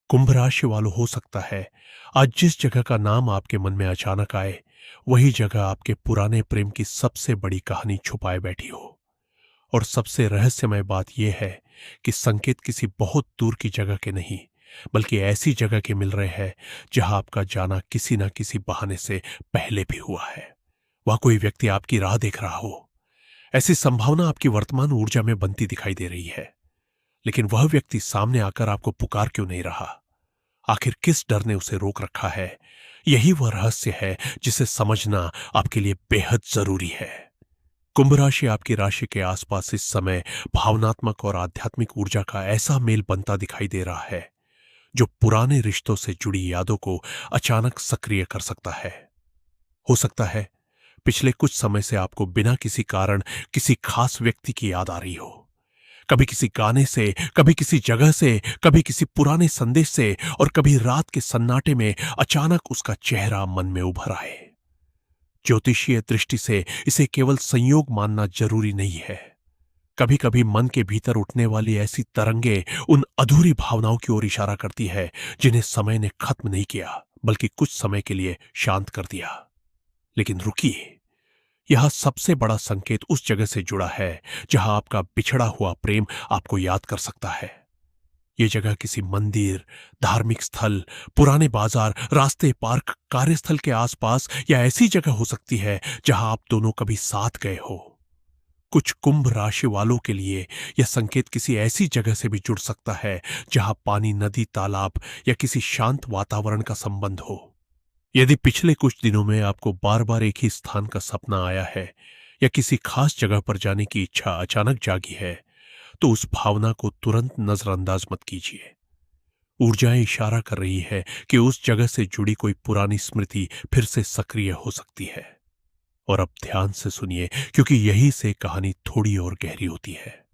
कुंभ राशि वालों, हो सकता है आज जिस जगह का नाम आपके मन में अचानक आए, वही जगह आपके पुराने प्रेम की सबसे बड़ी कहानी छुपाए बैठी हो। और सबसे रहस्यमय बात यह है कि संकेत किसी बहुत दूर की जगह के नहीं, बल्कि ऐसी जगह के मिल रहे हैं जहां आपका जाना किसी न किसी बहाने से पहले भी हुआ है। वह कोई व्यक्ति आपकी राह देख रहा हो। ऐसी संभावना आपकी वर्तमान ऊर्जा में बनती दिखाई दे रही है। लेकिन वह व्यक्ति सामने आकर आपको पुकार क्यों नहीं रहा? आखिर किस डर ने उसे रोक रखा है? यही वह रहस्य है जिसे समझना आपके लिए बेहद जरूरी है। कुंभ राशि आपकी राशि के आसपास इस समय भावनात्मक और आध्यात्मिक ऊर्जा का ऐसा मेल बनता दिखाई दे रहा है जो पुराने रिश्तों से जुड़ी यादों को अचानक सक्रिय कर सकता है। हो सकता है पिछले कुछ समय से आपको बिना किसी कारण किसी खास व्यक्ति की याद आ रही हो। कभी किसी गाने से, कभी किसी जगह से, कभी किसी पुराने संदेश से, और कभी रात के सन्नाटे में अचानक उसका चेहरा मन में उभर आए। ज्योतिषीय दृष्टि से इसे केवल संयोग मानना जरूरी नहीं है। कभी कभी मन के भीतर उठने वाली ऐसी तरंगे उन अधूरी भावनाओं की ओर इशारा करती है जिन्हें समय ने खत्म नहीं किया, बल्कि कुछ समय के लिए शांत कर दिया। लेकिन रुकिए, यह सबसे बड़ा संकेत उस जगह से जुड़ा है जहां आपका बिछड़ा हुआ प्रेम आपको याद कर सकता है। यह जगह किसी मंदिर, धार्मिक स्थल, पुराने बाजार, रास्ते, पार्क, कार्यस्थल के आसपास, या ऐसी जगह हो सकती है जहां आप दोनों कभी साथ गए हो। कुछ कुंभ राशि वालों के लिए यह संकेत किसी ऐसी जगह से भी जुड़ सकता है जहां पानी, नदी, तालाब या किसी शांत वातावरण का संबंध हो। यदि पिछले कुछ दिनों में आपको बार बार एक ही स्थान का सपना आया है या किसी खास जगह पर जाने की इच्छा अचानक जागी है, तो उस भावना को तुरंत नजरअंदाज मत कीजिए। ऊर्जाएं इशारा कर रही है कि उस जगह से जुड़ी कोई पुरानी स्मृति फिर से सक्रिय हो सकती है। और अब ध्यान से सुनिए, क्योंकि यही से कहानी थोड़ी और गहरी होती है।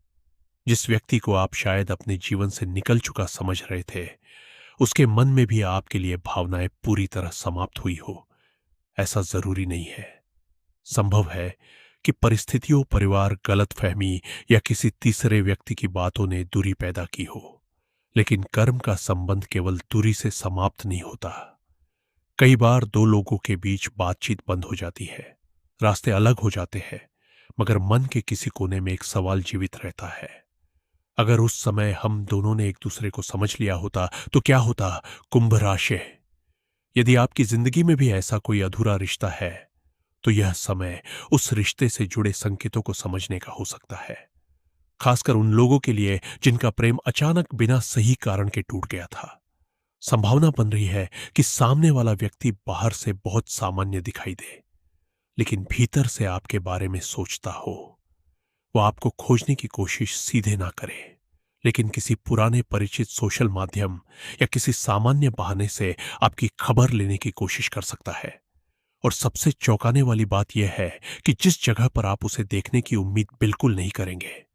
जिस व्यक्ति को आप शायद अपने जीवन से निकल चुका समझ रहे थे, उसके मन में भी आपके लिए भावनाएं पूरी तरह समाप्त हुई हो, ऐसा जरूरी नहीं है। संभव है कि परिस्थितियों, परिवार, गलतफहमी या किसी तीसरे व्यक्ति की बातों ने दूरी पैदा की हो। लेकिन कर्म का संबंध केवल दूरी से समाप्त नहीं होता। कई बार दो लोगों के बीच बातचीत बंद हो जाती है, रास्ते अलग हो जाते हैं, मगर मन के किसी कोने में एक सवाल जीवित रहता है। अगर उस समय हम दोनों ने एक दूसरे को समझ लिया होता तो क्या होता? कुंभ राशि, यदि आपकी जिंदगी में भी ऐसा कोई अधूरा रिश्ता है, तो यह समय उस रिश्ते से जुड़े संकेतों को समझने का हो सकता है। खासकर उन लोगों के लिए जिनका प्रेम अचानक बिना सही कारण के टूट गया था। संभावना बन रही है कि सामने वाला व्यक्ति बाहर से बहुत सामान्य दिखाई दे, लेकिन भीतर से आपके बारे में सोचता हो। वो आपको खोजने की कोशिश सीधे ना करे, लेकिन किसी पुराने परिचित सोशल माध्यम या किसी सामान्य बहाने से आपकी खबर लेने की कोशिश कर सकता है। और सबसे चौंकाने वाली बात यह है कि जिस जगह पर आप उसे देखने की उम्मीद बिल्कुल नहीं करेंगे,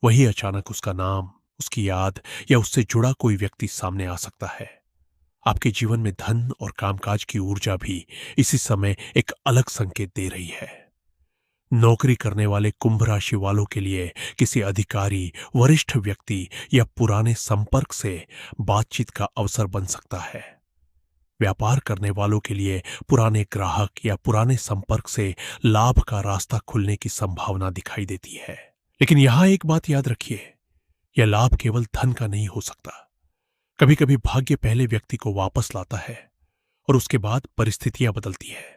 वही अचानक उसका नाम, उसकी याद या उससे जुड़ा कोई व्यक्ति सामने आ सकता है। आपके जीवन में धन और कामकाज की ऊर्जा भी इसी समय एक अलग संकेत दे रही है। नौकरी करने वाले कुंभ राशि वालों के लिए किसी अधिकारी, वरिष्ठ व्यक्ति या पुराने संपर्क से बातचीत का अवसर बन सकता है। व्यापार करने वालों के लिए पुराने ग्राहक या पुराने संपर्क से लाभ का रास्ता खुलने की संभावना दिखाई देती है। लेकिन यहां एक बात याद रखिए, यह लाभ केवल धन का नहीं हो सकता। कभी कभी भाग्य पहले व्यक्ति को वापस लाता है और उसके बाद परिस्थितियां बदलती है।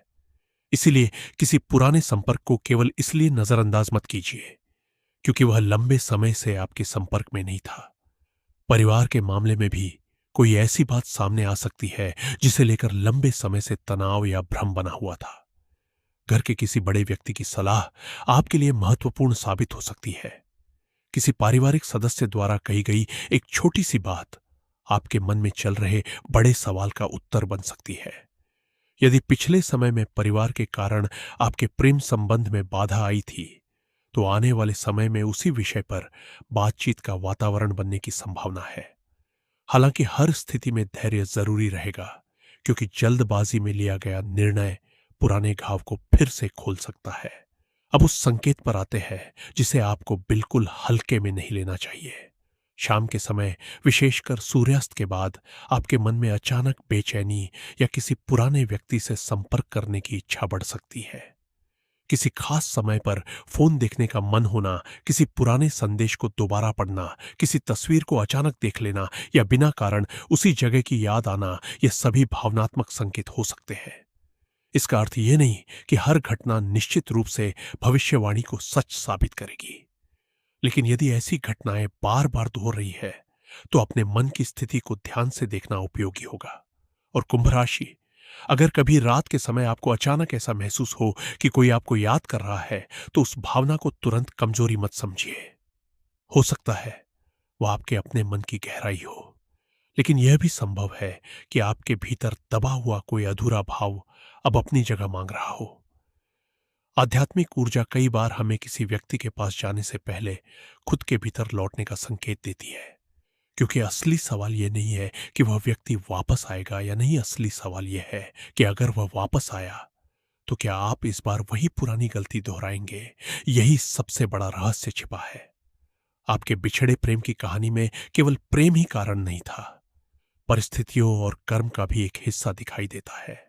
इसीलिए किसी पुराने संपर्क को केवल इसलिए नजरअंदाज मत कीजिए क्योंकि वह लंबे समय से आपके संपर्क में नहीं था। परिवार के मामले में भी कोई ऐसी बात सामने आ सकती है जिसे लेकर लंबे समय से तनाव या भ्रम बना हुआ था। घर के किसी बड़े व्यक्ति की सलाह आपके लिए महत्वपूर्ण साबित हो सकती है। किसी पारिवारिक सदस्य द्वारा कही गई एक छोटी सी बात आपके मन में चल रहे बड़े सवाल का उत्तर बन सकती है। यदि पिछले समय में परिवार के कारण आपके प्रेम संबंध में बाधा आई थी, तो आने वाले समय में उसी विषय पर बातचीत का वातावरण बनने की संभावना है। हालांकि हर स्थिति में धैर्य जरूरी रहेगा, क्योंकि जल्दबाजी में लिया गया निर्णय पुराने घाव को फिर से खोल सकता है। अब उस संकेत पर आते हैं जिसे आपको बिल्कुल हल्के में नहीं लेना चाहिए। शाम के समय, विशेषकर सूर्यास्त के बाद, आपके मन में अचानक बेचैनी या किसी पुराने व्यक्ति से संपर्क करने की इच्छा बढ़ सकती है। किसी खास समय पर फोन देखने का मन होना, किसी पुराने संदेश को दोबारा पढ़ना, किसी तस्वीर को अचानक देख लेना या बिना कारण उसी जगह की याद आना, ये सभी भावनात्मक संकेत हो सकते हैं। इसका अर्थ ये नहीं कि हर घटना निश्चित रूप से भविष्यवाणी को सच साबित करेगी, लेकिन यदि ऐसी घटनाएं बार बार दोहर रही है तो अपने मन की स्थिति को ध्यान से देखना उपयोगी होगा। और कुंभ राशि, अगर कभी रात के समय आपको अचानक ऐसा महसूस हो कि कोई आपको याद कर रहा है, तो उस भावना को तुरंत कमजोरी मत समझिए। हो सकता है वह आपके अपने मन की गहराई हो, लेकिन यह भी संभव है कि आपके भीतर दबा हुआ कोई अधूरा भाव अब अपनी जगह मांग रहा हो। आध्यात्मिक ऊर्जा कई बार हमें किसी व्यक्ति के पास जाने से पहले खुद के भीतर लौटने का संकेत देती है, क्योंकि असली सवाल यह नहीं है कि वह व्यक्ति वापस आएगा या नहीं। असली सवाल यह है कि अगर वह वापस आया तो क्या आप इस बार वही पुरानी गलती दोहराएंगे। यही सबसे बड़ा रहस्य छिपा है। आपके बिछड़े प्रेम की कहानी में केवल प्रेम ही कारण नहीं था, परिस्थितियों और कर्म का भी एक हिस्सा दिखाई देता है।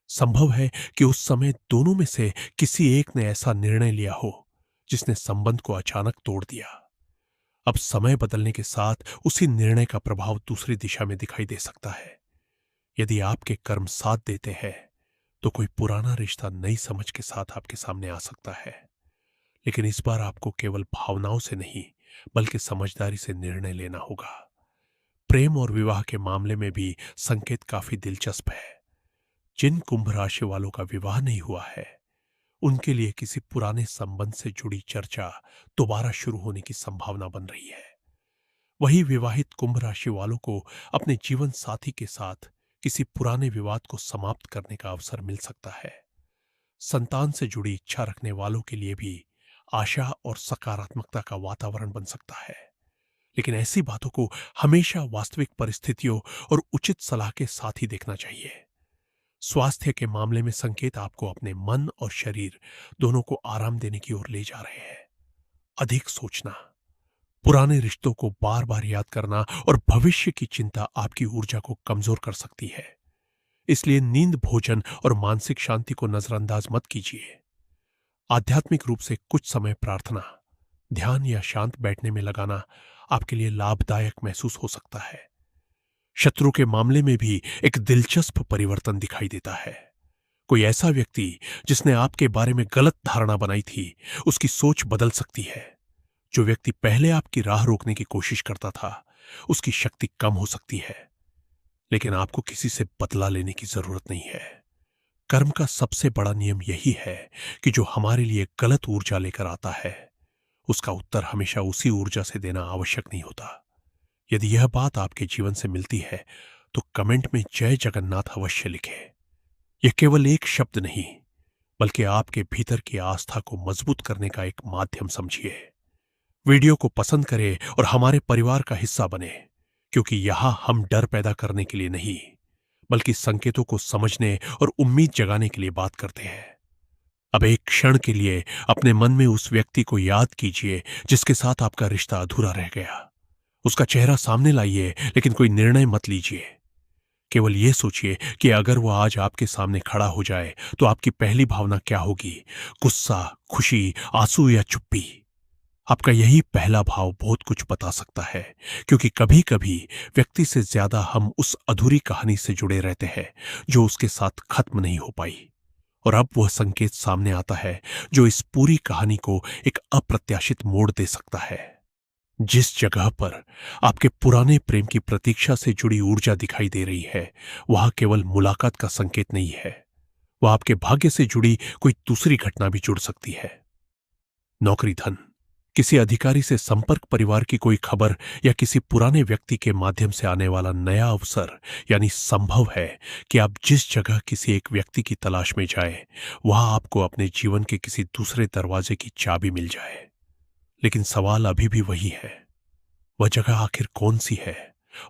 संभव है कि उस समय दोनों में से किसी एक ने ऐसा निर्णय लिया हो जिसने संबंध को अचानक तोड़ दिया। अब समय बदलने के साथ उसी निर्णय का प्रभाव दूसरी दिशा में दिखाई दे सकता है। यदि आपके कर्म साथ देते हैं तो कोई पुराना रिश्ता नई समझ के साथ आपके सामने आ सकता है, लेकिन इस बार आपको केवल भावनाओं से नहीं बल्कि समझदारी से निर्णय लेना होगा। प्रेम और विवाह के मामले में भी संकेत काफी दिलचस्प है। जिन कुंभ राशि वालों का विवाह नहीं हुआ है, उनके लिए किसी पुराने संबंध से जुड़ी चर्चा दोबारा शुरू होने की संभावना बन रही है। वही विवाहित कुंभ राशि वालों को अपने जीवन साथी के साथ किसी पुराने विवाद को समाप्त करने का अवसर मिल सकता है। संतान से जुड़ी इच्छा रखने वालों के लिए भी आशा और सकारात्मकता का वातावरण बन सकता है, लेकिन ऐसी बातों को हमेशा वास्तविक परिस्थितियों और उचित सलाह के साथ ही देखना चाहिए। स्वास्थ्य के मामले में संकेत आपको अपने मन और शरीर दोनों को आराम देने की ओर ले जा रहे हैं। अधिक सोचना, पुराने रिश्तों को बार बार याद करना और भविष्य की चिंता आपकी ऊर्जा को कमजोर कर सकती है। इसलिए नींद, भोजन और मानसिक शांति को नजरअंदाज मत कीजिए। आध्यात्मिक रूप से कुछ समय प्रार्थना, ध्यान या शांत बैठने में लगाना आपके लिए लाभदायक महसूस हो सकता है। शत्रु के मामले में भी एक दिलचस्प परिवर्तन दिखाई देता है। कोई ऐसा व्यक्ति जिसने आपके बारे में गलत धारणा बनाई थी, उसकी सोच बदल सकती है। जो व्यक्ति पहले आपकी राह रोकने की कोशिश करता था, उसकी शक्ति कम हो सकती है, लेकिन आपको किसी से बदला लेने की जरूरत नहीं है। कर्म का सबसे बड़ा नियम यही है कि जो हमारे लिए गलत ऊर्जा लेकर आता है, उसका उत्तर हमेशा उसी ऊर्जा से देना आवश्यक नहीं होता। यदि यह बात आपके जीवन से मिलती है तो कमेंट में जय जगन्नाथ अवश्य लिखें। यह केवल एक शब्द नहीं बल्कि आपके भीतर की आस्था को मजबूत करने का एक माध्यम समझिए। वीडियो को पसंद करें और हमारे परिवार का हिस्सा बने, क्योंकि यहां हम डर पैदा करने के लिए नहीं बल्कि संकेतों को समझने और उम्मीद जगाने के लिए बात करते हैं। अब एक क्षण के लिए अपने मन में उस व्यक्ति को याद कीजिए जिसके साथ आपका रिश्ता अधूरा रह गया। उसका चेहरा सामने लाइए, लेकिन कोई निर्णय मत लीजिए। केवल यह सोचिए कि अगर वह आज आपके सामने खड़ा हो जाए तो आपकी पहली भावना क्या होगी। गुस्सा, खुशी, आंसू या चुप्पी। आपका यही पहला भाव बहुत कुछ बता सकता है, क्योंकि कभी कभी व्यक्ति से ज्यादा हम उस अधूरी कहानी से जुड़े रहते हैं जो उसके साथ खत्म नहीं हो पाई। और अब वह संकेत सामने आता है जो इस पूरी कहानी को एक अप्रत्याशित मोड़ दे सकता है। जिस जगह पर आपके पुराने प्रेम की प्रतीक्षा से जुड़ी ऊर्जा दिखाई दे रही है, वहां केवल मुलाकात का संकेत नहीं है, वह आपके भाग्य से जुड़ी कोई दूसरी घटना भी जुड़ सकती है। नौकरी, धन, किसी अधिकारी से संपर्क, परिवार की कोई खबर या किसी पुराने व्यक्ति के माध्यम से आने वाला नया अवसर। यानी संभव है कि आप जिस जगह किसी एक व्यक्ति की तलाश में जाए, वहां आपको अपने जीवन के किसी दूसरे दरवाजे की चाबी मिल जाए। लेकिन सवाल अभी भी वही है, वह जगह आखिर कौन सी है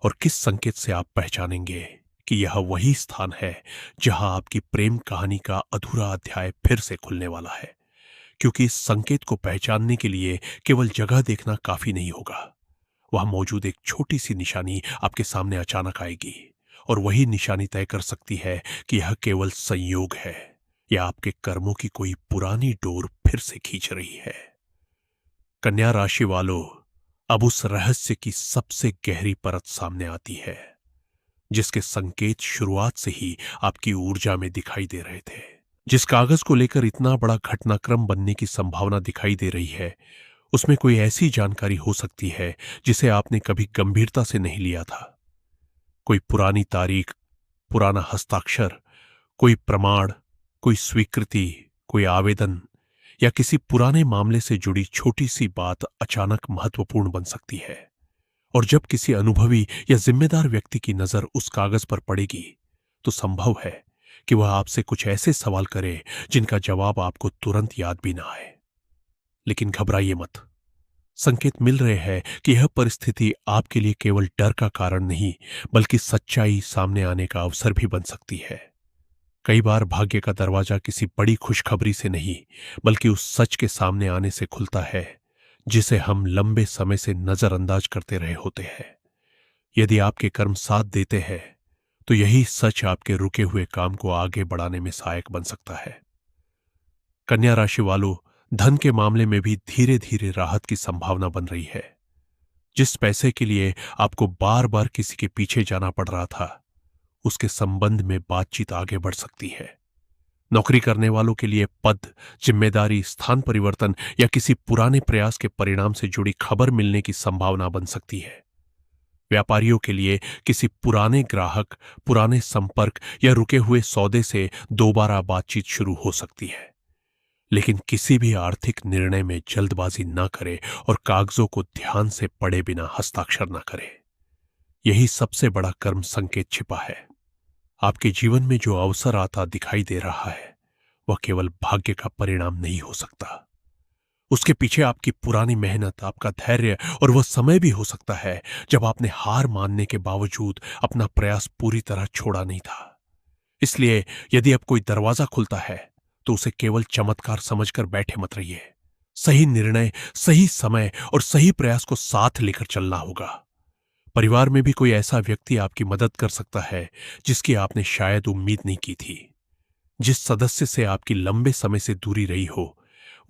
और किस संकेत से आप पहचानेंगे कि यह वही स्थान है जहां आपकी प्रेम कहानी का अधूरा अध्याय फिर से खुलने वाला है। क्योंकि इस संकेत को पहचानने के लिए केवल जगह देखना काफी नहीं होगा, वहां मौजूद एक छोटी सी निशानी आपके सामने अचानक आएगी, और वही निशानी तय कर सकती है कि यह केवल संयोग है या आपके कर्मों की कोई पुरानी डोर फिर से खींच रही है। कन्या राशि वालों, अब उस रहस्य की सबसे गहरी परत सामने आती है, जिसके संकेत शुरुआत से ही आपकी ऊर्जा में दिखाई दे रहे थे। जिस कागज को लेकर इतना बड़ा घटनाक्रम बनने की संभावना दिखाई दे रही है, उसमें कोई ऐसी जानकारी हो सकती है जिसे आपने कभी गंभीरता से नहीं लिया था। कोई पुरानी तारीख, पुराना हस्ताक्षर, कोई प्रमाण, कोई स्वीकृति, कोई आवेदन या किसी पुराने मामले से जुड़ी छोटी सी बात अचानक महत्वपूर्ण बन सकती है। और जब किसी अनुभवी या जिम्मेदार व्यक्ति की नजर उस कागज पर पड़ेगी, तो संभव है कि वह आपसे कुछ ऐसे सवाल करे जिनका जवाब आपको तुरंत याद भी ना आए। लेकिन घबराइए मत। संकेत मिल रहे हैं कि यह परिस्थिति आपके लिए केवल डर का कारण नहीं, बल्कि सच्चाई सामने आने का अवसर भी बन सकती है। कई बार भाग्य का दरवाजा किसी बड़ी खुशखबरी से नहीं, बल्कि उस सच के सामने आने से खुलता है जिसे हम लंबे समय से नजरअंदाज करते रहे होते हैं। यदि आपके कर्म साथ देते हैं, तो यही सच आपके रुके हुए काम को आगे बढ़ाने में सहायक बन सकता है। कन्या राशि वालों, धन के मामले में भी धीरे धीरे राहत की संभावना बन रही है। जिस पैसे के लिए आपको बार बार किसी के पीछे जाना पड़ रहा था, उसके संबंध में बातचीत आगे बढ़ सकती है। नौकरी करने वालों के लिए पद, जिम्मेदारी, स्थान परिवर्तन या किसी पुराने प्रयास के परिणाम से जुड़ी खबर मिलने की संभावना बन सकती है। व्यापारियों के लिए किसी पुराने ग्राहक, पुराने संपर्क या रुके हुए सौदे से दोबारा बातचीत शुरू हो सकती है। लेकिन किसी भी आर्थिक निर्णय में जल्दबाजी ना करें और कागजों को ध्यान से पढ़े बिना हस्ताक्षर ना करें। यही सबसे बड़ा कर्म संकेत छिपा है। आपके जीवन में जो अवसर आता दिखाई दे रहा है, वह केवल भाग्य का परिणाम नहीं हो सकता। उसके पीछे आपकी पुरानी मेहनत, आपका धैर्य और वह समय भी हो सकता है जब आपने हार मानने के बावजूद अपना प्रयास पूरी तरह छोड़ा नहीं था। इसलिए यदि अब कोई दरवाजा खुलता है, तो उसे केवल चमत्कार समझकर बैठे मत रहिए। सही निर्णय, सही समय और सही प्रयास को साथ लेकर चलना होगा। परिवार में भी कोई ऐसा व्यक्ति आपकी मदद कर सकता है जिसकी आपने शायद उम्मीद नहीं की थी। जिस सदस्य से आपकी लंबे समय से दूरी रही हो,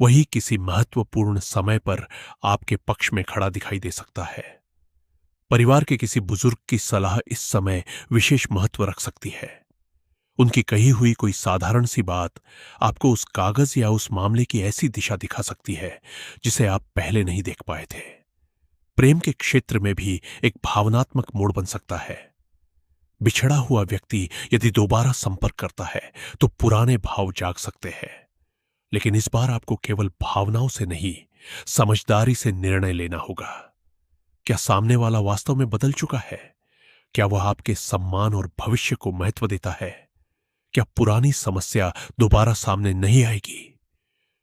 वही किसी महत्वपूर्ण समय पर आपके पक्ष में खड़ा दिखाई दे सकता है। परिवार के किसी बुजुर्ग की सलाह इस समय विशेष महत्व रख सकती है। उनकी कही हुई कोई साधारण सी बात आपको उस कागज या उस मामले की ऐसी दिशा दिखा सकती है जिसे आप पहले नहीं देख पाए थे। प्रेम के क्षेत्र में भी एक भावनात्मक मोड़ बन सकता है। बिछड़ा हुआ व्यक्ति यदि दोबारा संपर्क करता है, तो पुराने भाव जाग सकते हैं। लेकिन इस बार आपको केवल भावनाओं से नहीं, समझदारी से निर्णय लेना होगा। क्या सामने वाला वास्तव में बदल चुका है? क्या वह आपके सम्मान और भविष्य को महत्व देता है? क्या पुरानी समस्या दोबारा सामने नहीं आएगी?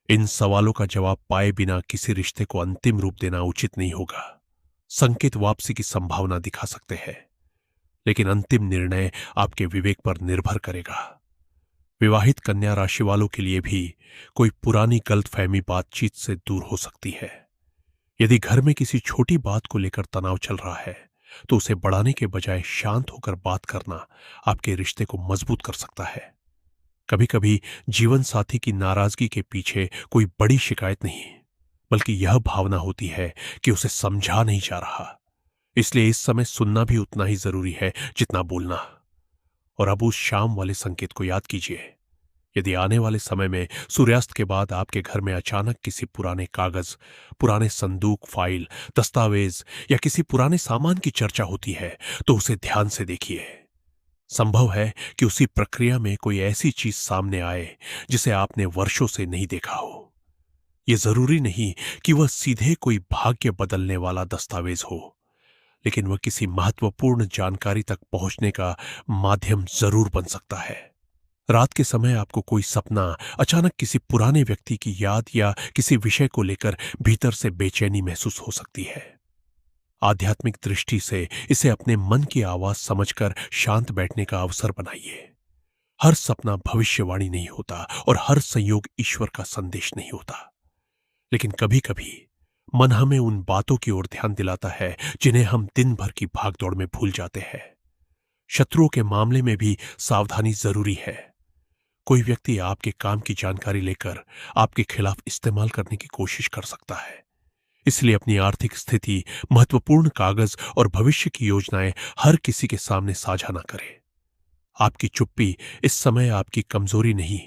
इन सवालों का जवाब पाए बिना किसी रिश्ते को अंतिम रूप देना उचित नहीं होगा। संकेत वापसी की संभावना दिखा सकते हैं, लेकिन अंतिम निर्णय आपके विवेक पर निर्भर करेगा। विवाहित कन्या राशि वालों के लिए भी कोई पुरानी गलतफहमी बातचीत से दूर हो सकती है। यदि घर में किसी छोटी बात को लेकर तनाव चल रहा है, तो उसे बढ़ाने के बजाय शांत होकर बात करना आपके रिश्ते को मजबूत कर सकता है। कभी कभी जीवन साथी की नाराजगी के पीछे कोई बड़ी शिकायत नहीं, बल्कि यह भावना होती है कि उसे समझा नहीं जा रहा। इसलिए इस समय सुनना भी उतना ही जरूरी है जितना बोलना। और अब उस शाम वाले संकेत को याद कीजिए। यदि आने वाले समय में सूर्यास्त के बाद आपके घर में अचानक किसी पुराने कागज, पुराने संदूक, फाइल, दस्तावेज या किसी पुराने सामान की चर्चा होती है, तो उसे ध्यान से देखिए। संभव है कि उसी प्रक्रिया में कोई ऐसी चीज सामने आए जिसे आपने वर्षों से नहीं देखा हो। यह जरूरी नहीं कि वह सीधे कोई भाग्य बदलने वाला दस्तावेज हो, लेकिन वह किसी महत्वपूर्ण जानकारी तक पहुंचने का माध्यम जरूर बन सकता है। रात के समय आपको कोई सपना, अचानक किसी पुराने व्यक्ति की याद या किसी विषय को लेकर भीतर से बेचैनी महसूस हो सकती है। आध्यात्मिक दृष्टि से इसे अपने मन की आवाज समझकर शांत बैठने का अवसर बनाइए। हर सपना भविष्यवाणी नहीं होता और हर संयोग ईश्वर का संदेश नहीं होता, लेकिन कभी कभी मन हमें उन बातों की ओर ध्यान दिलाता है जिन्हें हम दिन भर की भागदौड़ में भूल जाते हैं। शत्रुओं के मामले में भी सावधानी जरूरी है। कोई व्यक्ति आपके काम की जानकारी लेकर आपके खिलाफ इस्तेमाल करने की कोशिश कर सकता है। इसलिए अपनी आर्थिक स्थिति, महत्वपूर्ण कागज और भविष्य की योजनाएं हर किसी के सामने साझा ना करें। आपकी चुप्पी इस समय आपकी कमजोरी नहीं,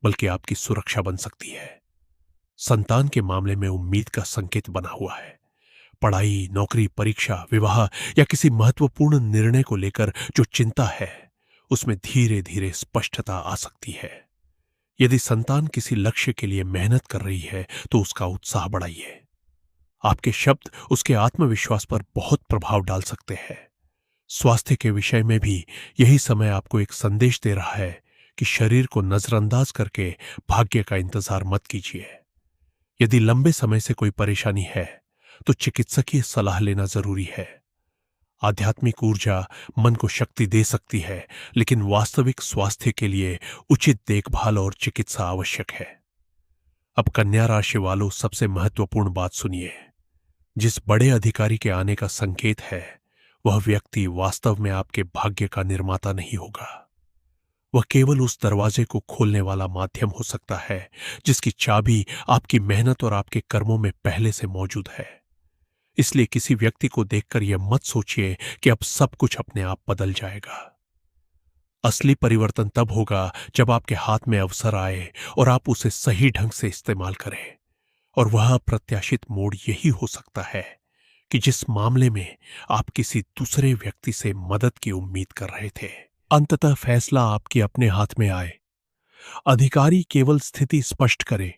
बल्कि आपकी सुरक्षा बन सकती है। संतान के मामले में उम्मीद का संकेत बना हुआ है। पढ़ाई, नौकरी, परीक्षा, विवाह या किसी महत्वपूर्ण निर्णय को लेकर जो चिंता है, उसमें धीरे धीरे स्पष्टता आ सकती है। यदि संतान किसी लक्ष्य के लिए मेहनत कर रही है तो उसका उत्साह बढ़ाइए। आपके शब्द उसके आत्मविश्वास पर बहुत प्रभाव डाल सकते हैं। स्वास्थ्य के विषय में भी यही समय आपको एक संदेश दे रहा है कि शरीर को नजरअंदाज करके भाग्य का इंतजार मत कीजिए। यदि लंबे समय से कोई परेशानी है तो चिकित्सकीय सलाह लेना जरूरी है। आध्यात्मिक ऊर्जा मन को शक्ति दे सकती है, लेकिन वास्तविक स्वास्थ्य के लिए उचित देखभाल और चिकित्सा आवश्यक है। अब कन्या राशि वालों, सबसे महत्वपूर्ण बात सुनिए। जिस बड़े अधिकारी के आने का संकेत है, वह व्यक्ति वास्तव में आपके भाग्य का निर्माता नहीं होगा। वह केवल उस दरवाजे को खोलने वाला माध्यम हो सकता है जिसकी चाबी आपकी मेहनत और आपके कर्मों में पहले से मौजूद है। इसलिए किसी व्यक्ति को देखकर यह मत सोचिए कि अब सब कुछ अपने आप बदल जाएगा। असली परिवर्तन तब होगा जब आपके हाथ में अवसर आए और आप उसे सही ढंग से इस्तेमाल करें। और वह अप्रत्याशित मोड़ यही हो सकता है कि जिस मामले में आप किसी दूसरे व्यक्ति से मदद की उम्मीद कर रहे थे, अंततः फैसला आपके अपने हाथ में आए। अधिकारी केवल स्थिति स्पष्ट करे,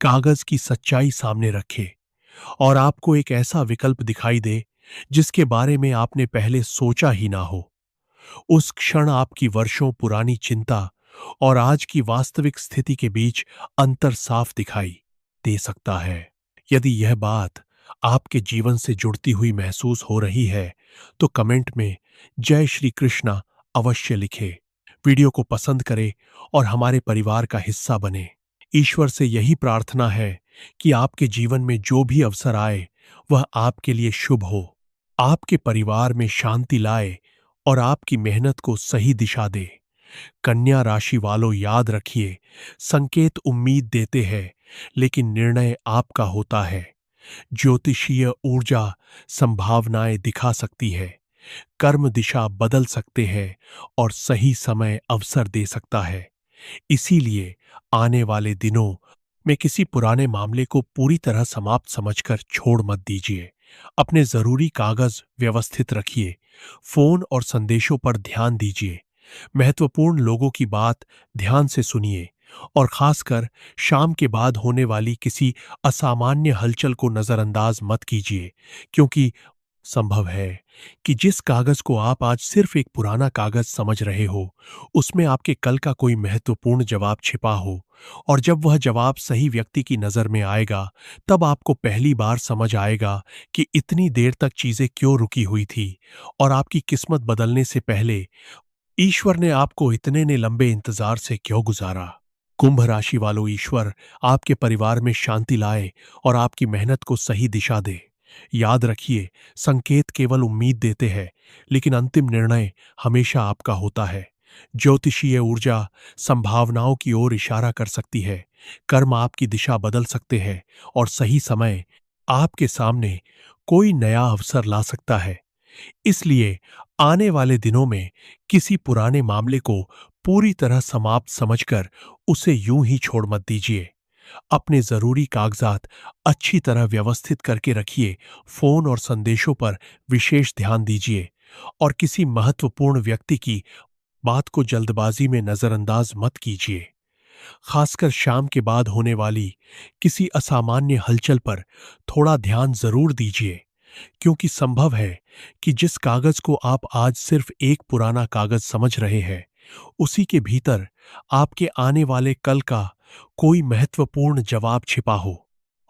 कागज की सच्चाई सामने रखे और आपको एक ऐसा विकल्प दिखाई दे जिसके बारे में आपने पहले सोचा ही ना हो। उस क्षण आपकी वर्षों पुरानी चिंता और आज की वास्तविक स्थिति के बीच अंतर साफ दिखाई दे सकता है। यदि यह बात आपके जीवन से जुड़ती हुई महसूस हो रही है तो कमेंट में जय श्री कृष्णा अवश्य लिखें। वीडियो को पसंद करें और हमारे परिवार का हिस्सा बने। ईश्वर से यही प्रार्थना है कि आपके जीवन में जो भी अवसर आए वह आपके लिए शुभ हो, आपके परिवार में शांति लाए और आपकी मेहनत को सही दिशा दे। कन्या राशि वालों, याद रखिए, संकेत उम्मीद देते हैं, लेकिन निर्णय आपका होता है। ज्योतिषीय ऊर्जा संभावनाएं दिखा सकती है, कर्म दिशा बदल सकते हैं और सही समय अवसर दे सकता है। इसीलिए आने वाले दिनों में किसी पुराने मामले को पूरी तरह समाप्त समझकर छोड़ मत दीजिए। अपने जरूरी कागज व्यवस्थित रखिए, फोन और संदेशों पर ध्यान दीजिए, महत्वपूर्ण लोगों की बात ध्यान से सुनिए और खासकर शाम के बाद होने वाली किसी असामान्य हलचल को नजरअंदाज मत कीजिए, क्योंकि संभव है कि जिस कागज को आप आज सिर्फ एक पुराना कागज समझ रहे हो, उसमें आपके कल का कोई महत्वपूर्ण जवाब छिपा हो। और जब वह जवाब सही व्यक्ति की नजर में आएगा, तब आपको पहली बार समझ आएगा कि इतनी देर तक चीजें क्यों रुकी हुई थी और आपकी किस्मत बदलने से पहले ईश्वर ने आपको इतने ने लंबे इंतजार से क्यों गुजारा। कुंभ राशि वालों, ईश्वर आपके परिवार में शांति लाए और आपकी मेहनत को सही दिशा दे। याद रखिए, संकेत केवल उम्मीद देते हैं, लेकिन अंतिम निर्णय हमेशा आपका होता है। ज्योतिषीय ऊर्जा संभावनाओं की ओर इशारा कर सकती है, कर्म आपकी दिशा बदल सकते हैं और सही समय आपके सामने कोई नया अवसर ला सकता है। इसलिए आने वाले दिनों में किसी पुराने मामले को पूरी तरह समाप्त समझकर उसे यूं ही छोड़ मत दीजिए। अपने जरूरी कागजात अच्छी तरह व्यवस्थित करके रखिए, फोन और संदेशों पर विशेष ध्यान दीजिए और किसी महत्वपूर्ण व्यक्ति की बात को जल्दबाजी में नजरअंदाज मत कीजिए। खासकर शाम के बाद होने वाली किसी असामान्य हलचल पर थोड़ा ध्यान जरूर दीजिए, क्योंकि संभव है कि जिस कागज को आप आज सिर्फ एक पुराना कागज समझ रहे हैं, उसी के भीतर आपके आने वाले कल का कोई महत्वपूर्ण जवाब छिपा हो।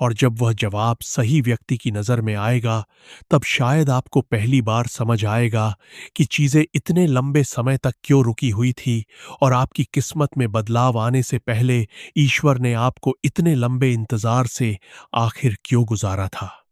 और जब वह जवाब सही व्यक्ति की नजर में आएगा, तब शायद आपको पहली बार समझ आएगा कि चीजें इतने लंबे समय तक क्यों रुकी हुई थी और आपकी किस्मत में बदलाव आने से पहले ईश्वर ने आपको इतने लंबे इंतजार से आखिर क्यों गुजारा था।